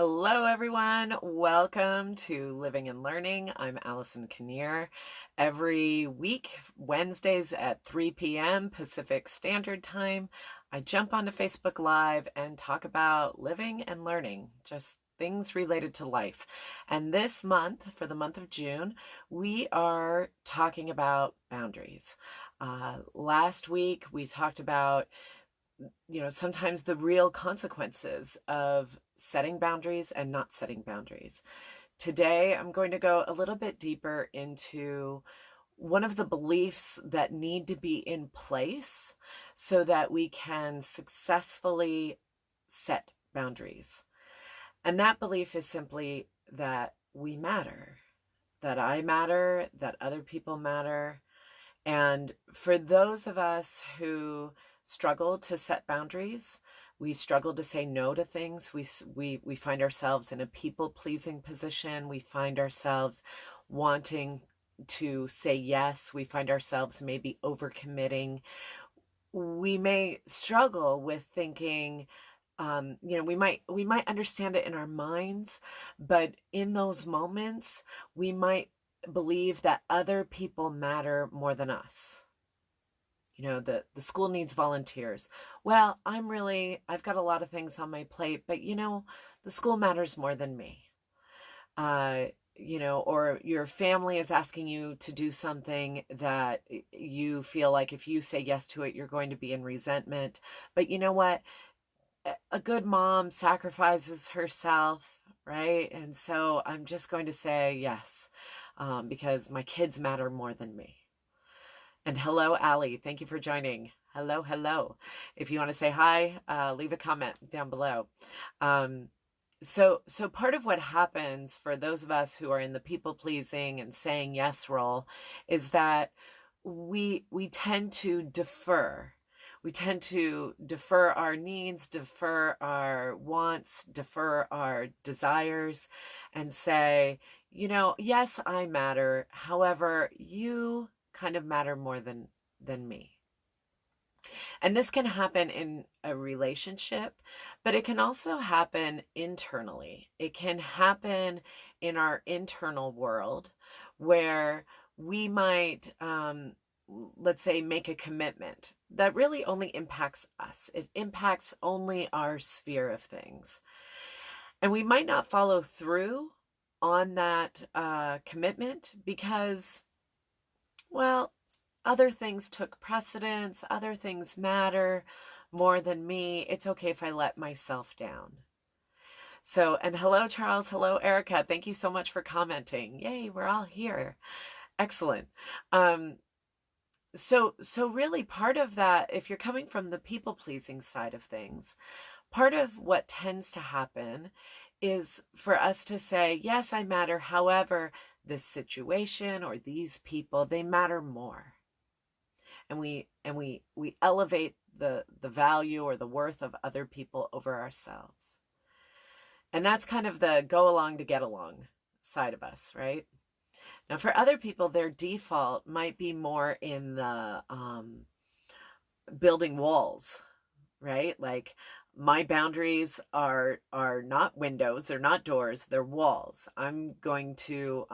Hello, everyone. Welcome to Living and Learning. I'm Allison Kinnear. Every week, Wednesdays at 3 p.m. Pacific Standard Time, I jump onto Facebook Live and talk about living and learning, just things related to life. And this month, for the month of June, we are talking about boundaries. Last week, we talked about sometimes the real consequences of setting boundaries and not setting boundaries. Today, I'm going to go a little bit deeper into one of the beliefs that need to be in place so that we can successfully set boundaries. And that belief is simply that we matter, that I matter, that other people matter. And for those of us who struggle to set boundaries, we struggle to say no to things. We find ourselves in a people-pleasing position. We find ourselves wanting to say yes. We find ourselves maybe overcommitting. We may struggle with thinking, we might understand it in our minds, but in those moments, we might believe that other people matter more than us. The school needs volunteers. Well, I've got a lot of things on my plate, but the school matters more than me. Or your family is asking you to do something that you feel like if you say yes to it, you're going to be in resentment. But you know what? A good mom sacrifices herself, right? And so I'm just going to say yes, because my kids matter more than me. And hello, Allie. Thank you for joining. Hello, hello. If you want to say hi, leave a comment down below. So part of what happens for those of us who are in the people-pleasing and saying yes role is that we tend to defer. We tend to defer our needs, defer our wants, defer our desires, and say, yes, I matter. However, you kind of matter more than me. And this can happen in a relationship, but it can also happen internally. It can happen in our internal world where we might, let's say, make a commitment that really only impacts us. It impacts only our sphere of things. And we might not follow through on that commitment because, well, other things took precedence, other things matter more than me. It's okay if I let myself down. So, and hello, Charles. Hello, Erica. Thank you so much for commenting. Yay, we're all here. Excellent. So really part of that, if you're coming from the people-pleasing side of things, part of what tends to happen is for us to say, yes, I matter. However, this situation or these people, they matter more. And we elevate the value or the worth of other people over ourselves. And that's kind of the go along to get along side of us, right? Now, for other people, their default might be more in the building walls, right? Like my boundaries are not windows, they're not doors, they're walls. I'm going to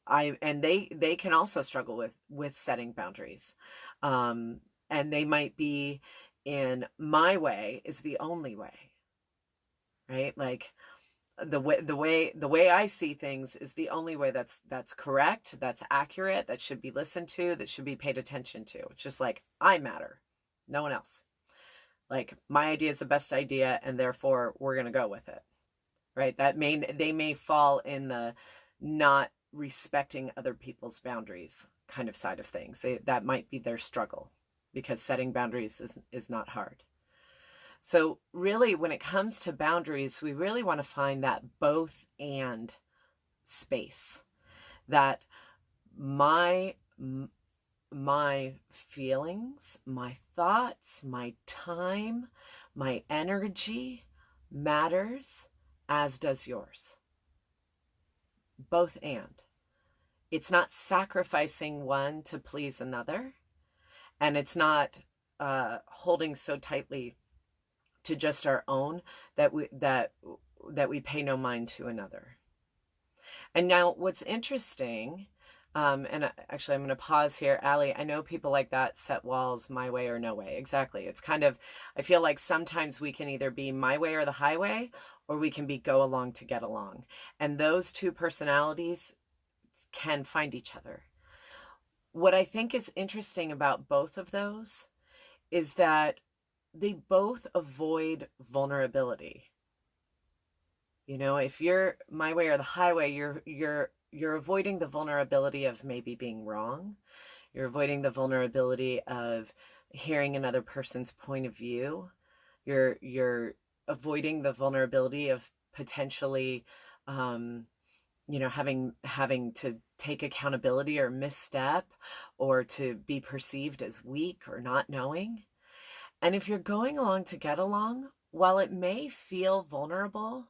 and they can also struggle with setting boundaries. And they might be in my way is the only way, right? Like the way I see things is the only way that's correct, that's accurate, that should be listened to, that should be paid attention to. It's just like I matter, no one else. Like my idea is the best idea, and therefore we're gonna go with it, right? They may fall in the not respecting other people's boundaries kind of side of things. That might be their struggle because setting boundaries is not hard. So really, when it comes to boundaries, we really want to find that both and space, that my feelings, my thoughts, my time, my energy matters, as does yours. Both and. It's not sacrificing one to please another, and it's not holding so tightly to just our own, that we pay no mind to another. And now what's interesting, and actually I'm going to pause here, Allie, I know people like that set walls my way or no way. Exactly. It's kind of, I feel like sometimes we can either be my way or the highway, or we can be go along to get along. And those two personalities can find each other. What I think is interesting about both of those is that they both avoid vulnerability. You know, if you're my way or the highway, you're avoiding the vulnerability of maybe being wrong. You're avoiding the vulnerability of hearing another person's point of view. You're avoiding the vulnerability of potentially having to take accountability or misstep, or to be perceived as weak or not knowing. And if you're going along to get along, while it may feel vulnerable,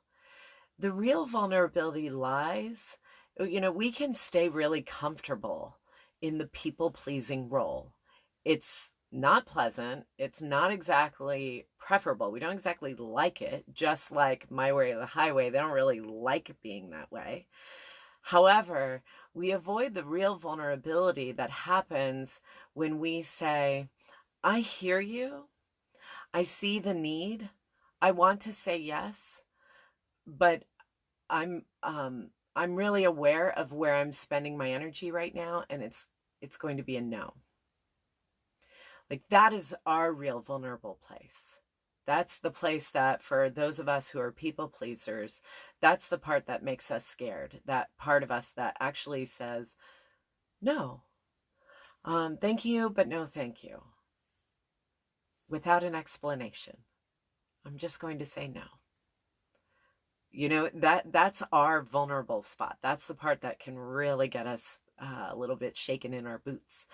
the real vulnerability lies, we can stay really comfortable in the people-pleasing role. It's not pleasant. It's not exactly preferable. We don't exactly like it, just like my way or the highway. They don't really like being that way. However, we avoid the real vulnerability that happens when we say, I hear you. I see the need. I want to say yes, but I'm really aware of where I'm spending my energy right now, and it's going to be a no. Like, that is our real vulnerable place. That's the place that, for those of us who are people pleasers, that's the part that makes us scared. That part of us that actually says, no, thank you, but no thank you. Without an explanation. I'm just going to say no. That's our vulnerable spot. That's the part that can really get us a little bit shaken in our boots,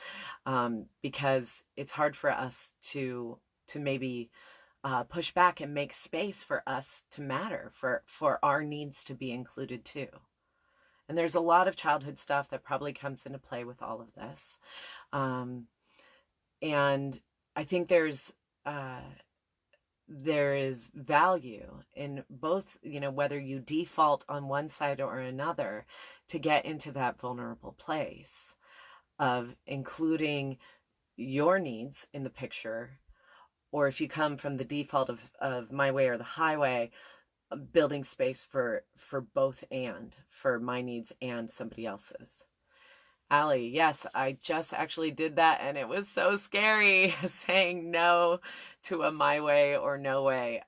because it's hard for us to maybe push back and make space for us to matter, for our needs to be included too. And there's a lot of childhood stuff that probably comes into play with all of this. And I think there is value in both, whether you default on one side or another, to get into that vulnerable place of including your needs in the picture, or if you come from the default of my way or the highway, building space for both, and for my needs and somebody else's. Allie, yes, I just actually did that, and it was so scary, saying no to a my way or no way.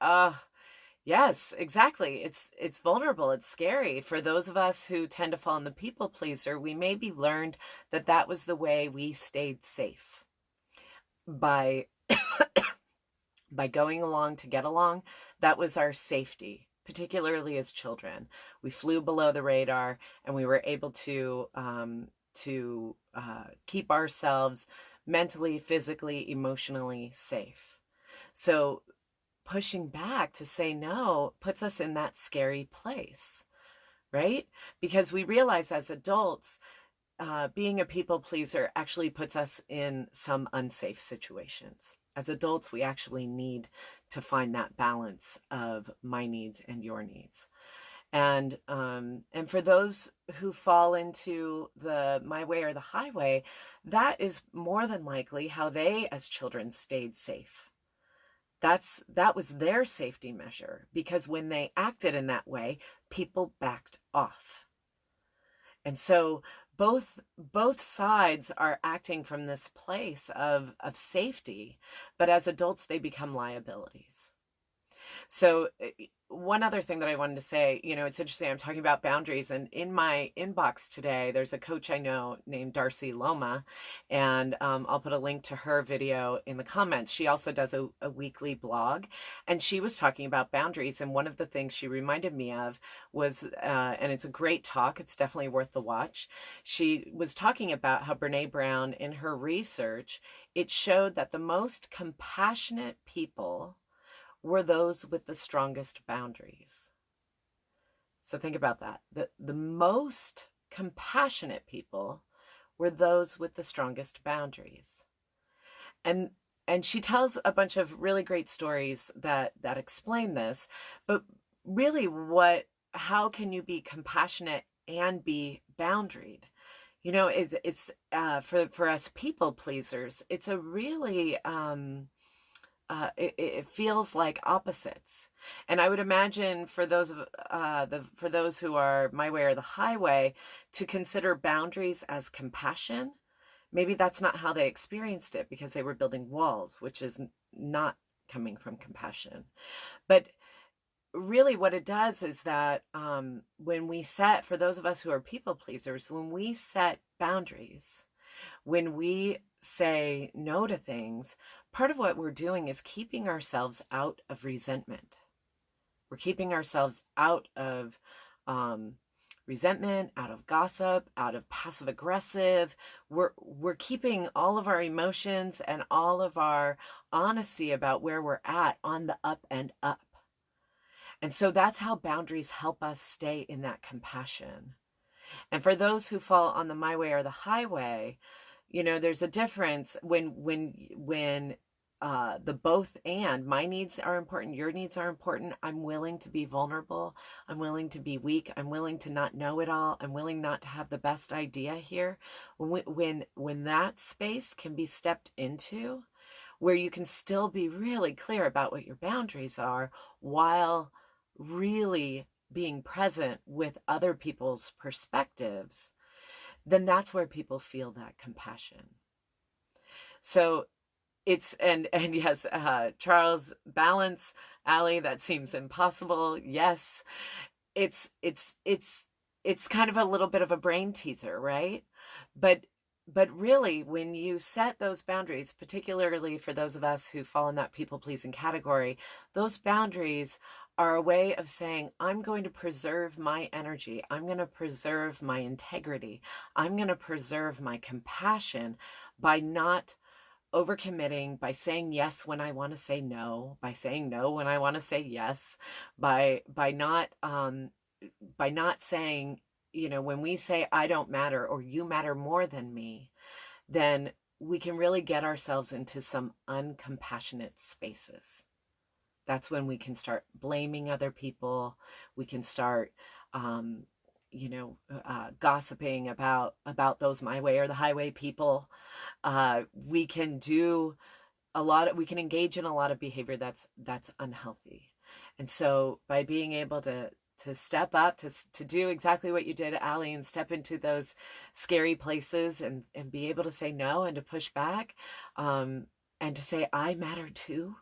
Yes, exactly. It's vulnerable. It's scary. For those of us who tend to fall in the people pleaser, we maybe learned that was the way we stayed safe. By going along to get along, that was our safety, particularly as children. We flew below the radar, and we were able to keep ourselves mentally, physically, emotionally safe. So pushing back to say no puts us in that scary place, right? Because we realize as adults, being a people pleaser actually puts us in some unsafe situations. As adults, we actually need to find that balance of my needs and your needs. And for those who fall into the my way or the highway, that is more than likely how they as children stayed safe. That was their safety measure, because when they acted in that way, people backed off. And so both sides are acting from this place of safety, but as adults, they become liabilities. So one other thing that I wanted to say, it's interesting, I'm talking about boundaries, and in my inbox today, there's a coach I know named Darcy Loma, and I'll put a link to her video in the comments. She also does a weekly blog, and she was talking about boundaries, and one of the things she reminded me of was, and it's a great talk, it's definitely worth the watch, she was talking about how Brene Brown, in her research, it showed that the most compassionate people were those with the strongest boundaries. So think about that. The most compassionate people were those with the strongest boundaries. And and she tells a bunch of really great stories that explain this. But really, how can you be compassionate and be boundaried? You know, it's for us people pleasers, it's a really it feels like opposites. And I would imagine for those of for those who are my way or the highway, to consider boundaries as compassion, maybe that's not how they experienced it, because they were building walls, which is not coming from compassion. But really what it does is that when we set, for those of us who are people pleasers, when we set boundaries, when we say no to things, part of what we're doing is keeping ourselves out of resentment. We're keeping ourselves out of resentment, out of gossip, out of passive aggressive. We're keeping all of our emotions and all of our honesty about where we're at on the up and up. And so that's how boundaries help us stay in that compassion. And for those who fall on the my way or the highway, you know, there's a difference when the both and my needs are important, your needs are important. I'm willing to be vulnerable. I'm willing to be weak. I'm willing to not know it all. I'm willing not to have the best idea here. When that space can be stepped into, where you can still be really clear about what your boundaries are while really being present with other people's perspectives, then that's where people feel that compassion. So it's, and yes, Charles, balance, Allie, that seems impossible. Yes, it's kind of a little bit of a brain teaser, right? But really, when you set those boundaries, particularly for those of us who fall in that people-pleasing category, those boundaries are a way of saying, I'm going to preserve my energy. I'm going to preserve my integrity. I'm going to preserve my compassion by not overcommitting, by saying yes when I want to say no, by saying no when I want to say yes, by not saying, you know, when we say I don't matter or you matter more than me, then we can really get ourselves into some uncompassionate spaces. That's when we can start blaming other people. We can start, gossiping about those my way or the highway people. We can do we can engage in a lot of behavior that's unhealthy. And so by being able to step up, to do exactly what you did, Allie, and step into those scary places and be able to say no and to push back, and to say, I matter too.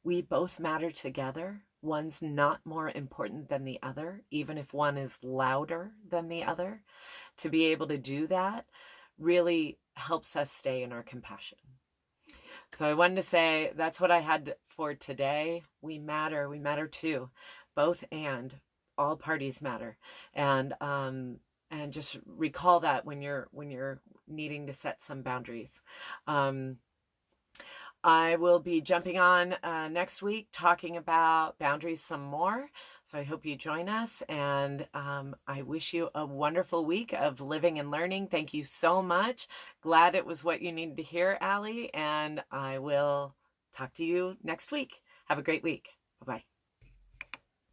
We both matter together. One's not more important than the other, even if one is louder than the other. To be able to do that really helps us stay in our compassion. So I wanted to say that's what I had for today. We matter too. Both and all parties matter. And just recall that when you're needing to set some boundaries. I will be jumping on next week talking about boundaries some more. So I hope you join us, and I wish you a wonderful week of living and learning. Thank you so much. Glad it was what you needed to hear, Allie, and I will talk to you next week. Have a great week. Bye-bye.